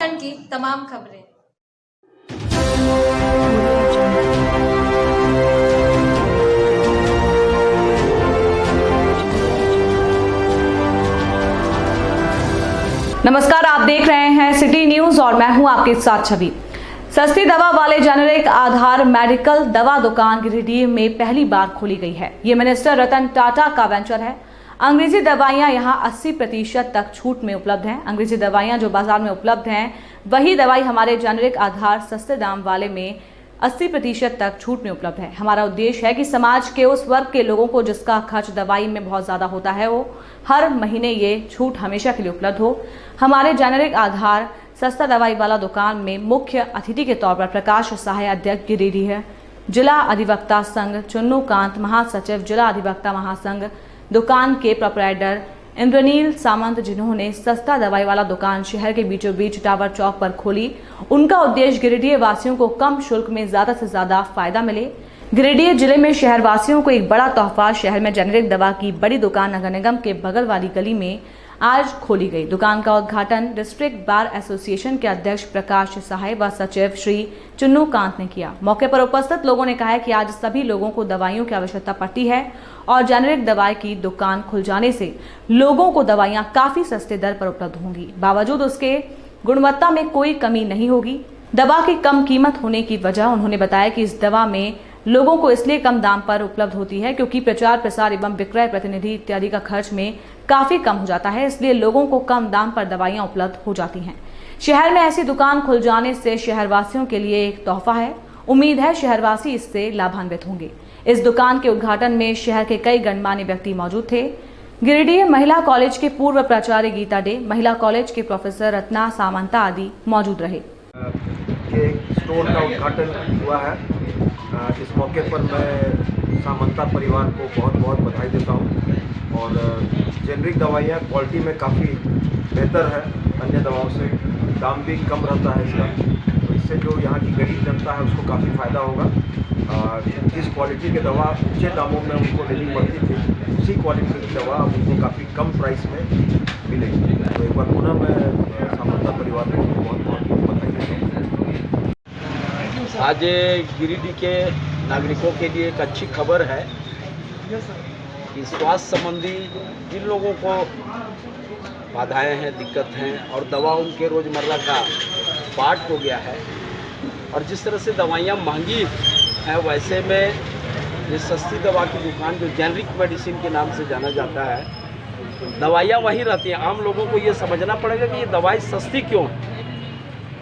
उत्तराखंड की तमाम खबरें। नमस्कार, आप देख रहे हैं सिटी न्यूज और मैं हूं आपके साथ छवि। सस्ती दवा वाले जेनेरिक आधार मेडिकल दवा दुकान गिरिडीह में पहली बार खोली गई है। ये मिनिस्टर रतन टाटा का वेंचर है। अंग्रेजी दवाइयां यहां 80% तक छूट में उपलब्ध हैं। अंग्रेजी दवाइयां जो बाजार में उपलब्ध हैं, वही दवाई हमारे जेनेरिक आधार सस्ते दाम वाले में 80% तक छूट में उपलब्ध है। हमारा उद्देश्य है कि समाज के उस वर्ग के लोगों को जिसका खर्च दवाई में बहुत ज्यादा होता है, वो हर महीने ये छूट हमेशा के लिए उपलब्ध हो। हमारे जेनेरिक आधार सस्ता दवाई वाला दुकान में मुख्य अतिथि के तौर पर प्रकाश सहाय अध्यक्ष गिरिडीह है, जिला अधिवक्ता संघ चुन्नू कांत, महासचिव जिला अधिवक्ता महासंघ, दुकान के प्रोपराइटर इंद्रनील सामंत, जिन्होंने सस्ता दवाई वाला दुकान शहर के बीचों बीच टावर चौक पर खोली। उनका उद्देश्य गिरिडीह वासियों को कम शुल्क में ज्यादा से ज्यादा फायदा मिले। गिरिडीह जिले में शहर वासियों को एक बड़ा तोहफा, शहर में जेनेरिक दवा की बड़ी दुकान नगर निगम के बगल वाली गली में आज खोली गई। दुकान का उद्घाटन डिस्ट्रिक्ट बार एसोसिएशन के अध्यक्ष प्रकाश सहाय व सचिव श्री चुन्नू कांत ने किया। मौके पर उपस्थित लोगों ने कहा कि आज सभी लोगों को दवाइयों की आवश्यकता पड़ती है और जेनेरिक दवाई की दुकान खुल जाने से लोगों को दवाइयां काफी सस्ते दर पर उपलब्ध होंगी। बावजूद उसके गुणवत्ता में कोई कमी नहीं होगी। दवा की कम कीमत होने की वजह उन्होंने बताया कि इस दवा में लोगों को इसलिए कम दाम पर उपलब्ध होती है क्योंकि प्रचार प्रसार एवं विक्रय प्रतिनिधि इत्यादि का खर्च में काफी कम हो जाता है, इसलिए लोगों को कम दाम पर दवाइयां उपलब्ध हो जाती हैं। शहर में ऐसी दुकान खुल जाने से शहरवासियों के लिए एक तोहफा है। उम्मीद है शहरवासी इससे लाभान्वित होंगे। इस दुकान के उद्घाटन में शहर के कई गणमान्य व्यक्ति मौजूद थे। गिरिडीह महिला कॉलेज के पूर्व प्राचार्य गीता डे, महिला कॉलेज के प्रोफेसर रत्ना सामंता आदि मौजूद रहे। स्टोर का उद्घाटन हुआ है। इस मौके पर मैं सामंता परिवार को बहुत बहुत बधाई देता हूँ। और जेनरिक दवाइयाँ क्वालिटी में काफ़ी बेहतर है अन्य दवाओं से, दाम भी कम रहता है इसका, तो इससे जो यहाँ की गरीब जनता है उसको काफ़ी फ़ायदा होगा। जिस क्वालिटी की दवा ऊँचे दामों में उनको लेनी पड़ती थी, उसी क्वालिटी की दवा उनको काफ़ी कम प्राइस में मिलेगी। तो एक बार पुनः मैं सामंता परिवार को बहुत बहुत बधाई देता हूँ। आज गिरिडीह के नागरिकों के लिए एक अच्छी खबर है कि स्वास्थ्य संबंधी जिन लोगों को बाधाएं हैं, दिक्कत हैं और दवा उनके रोज़मर्रा का पार्ट हो गया है, और जिस तरह से दवाइयाँ महंगी हैं, वैसे में ये सस्ती दवा की दुकान जो जेनरिक मेडिसिन के नाम से जाना जाता है, दवाइयाँ वहीं रहती हैं। आम लोगों को ये समझना पड़ेगा कि ये दवाई सस्ती क्यों है।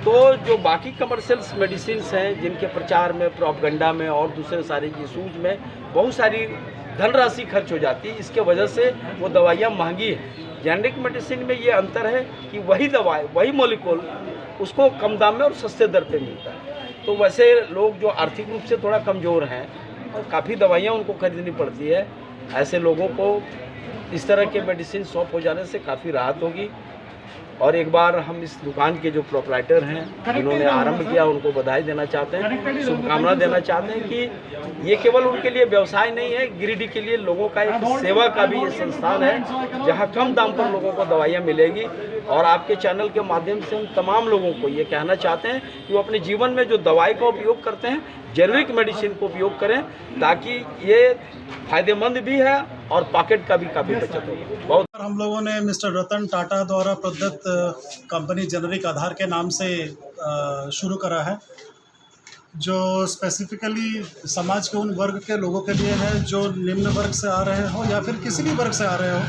तो जो बाकी कमर्शियल मेडिसिन हैं, जिनके प्रचार में, प्रोपगंडा में और दूसरे सारे इशूज़ में बहुत सारी धनराशि खर्च हो जाती है, इसके वजह से वो दवाइयाँ महंगी हैं। जेनरिक मेडिसिन में ये अंतर है कि वही दवाई, वही मॉलिक्यूल उसको कम दाम में और सस्ते दर पे मिलता है। तो वैसे लोग जो आर्थिक रूप से थोड़ा कमज़ोर हैं और काफ़ी दवाइयाँ उनको खरीदनी पड़ती है, ऐसे लोगों को इस तरह के मेडिसिन शॉप हो जाने से काफ़ी राहत होगी। और एक बार हम इस दुकान के जो प्रोपराइटर हैं, जिन्होंने आरंभ किया, उनको बधाई देना चाहते हैं, शुभकामना देना चाहते हैं कि ये केवल उनके लिए व्यवसाय नहीं है, गिरिडीह के लिए लोगों का एक सेवा का भी ये संस्थान है, जहां कम दाम पर लोगों को दवाइयां मिलेगी। और आपके चैनल के माध्यम से हम तमाम लोगों को ये कहना चाहते हैं कि वो अपने जीवन में जो दवाई का उपयोग करते हैं, जेनरिक मेडिसिन को उपयोग करें, ताकि ये फायदेमंद भी है और पॉकेट का भी काफ़ी बचत होगी। बहुत हम लोगों ने मिस्टर रतन टाटा द्वारा प्रदत्त कंपनी जेनरिक आधार के नाम से शुरू करा है, जो स्पेसिफिकली समाज के उन वर्ग के लोगों के लिए है जो निम्न वर्ग से आ रहे हो या फिर किसी भी वर्ग से आ रहे हो।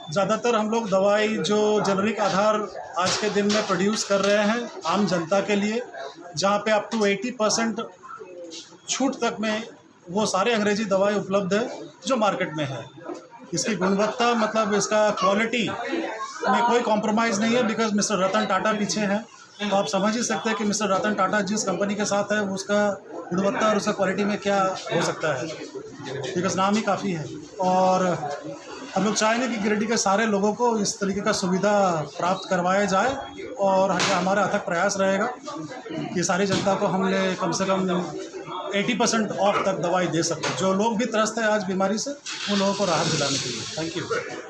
ज़्यादातर हम लोग दवाई जो जेनरिक आधार आज के दिन में प्रोड्यूस कर रहे हैं आम जनता के लिए, जहाँ पे अप टू 80% छूट तक में वो सारे अंग्रेजी दवाई उपलब्ध है जो मार्केट में है। इसकी गुणवत्ता, मतलब इसका क्वालिटी में कोई कॉम्प्रोमाइज़ नहीं है, बिकॉज मिस्टर रतन टाटा पीछे हैं। तो आप समझ ही सकते हैं कि मिस्टर रतन टाटा जिस कंपनी के साथ है उसका गुणवत्ता और उसका क्वालिटी में क्या हो सकता है, बिकॉज नाम ही काफ़ी है। और हम लोग चाहेंगे कि गिरिडीह के सारे लोगों को इस तरीके का सुविधा प्राप्त करवाया जाए, और हमारा अथक प्रयास रहेगा कि सारी जनता को हमने कम से कम 80% ऑफ तक दवाई दे सकते हैं। जो लोग भी त्रस्त हैं आज बीमारी से, उन लोगों को राहत दिलाने के लिए। Thank you.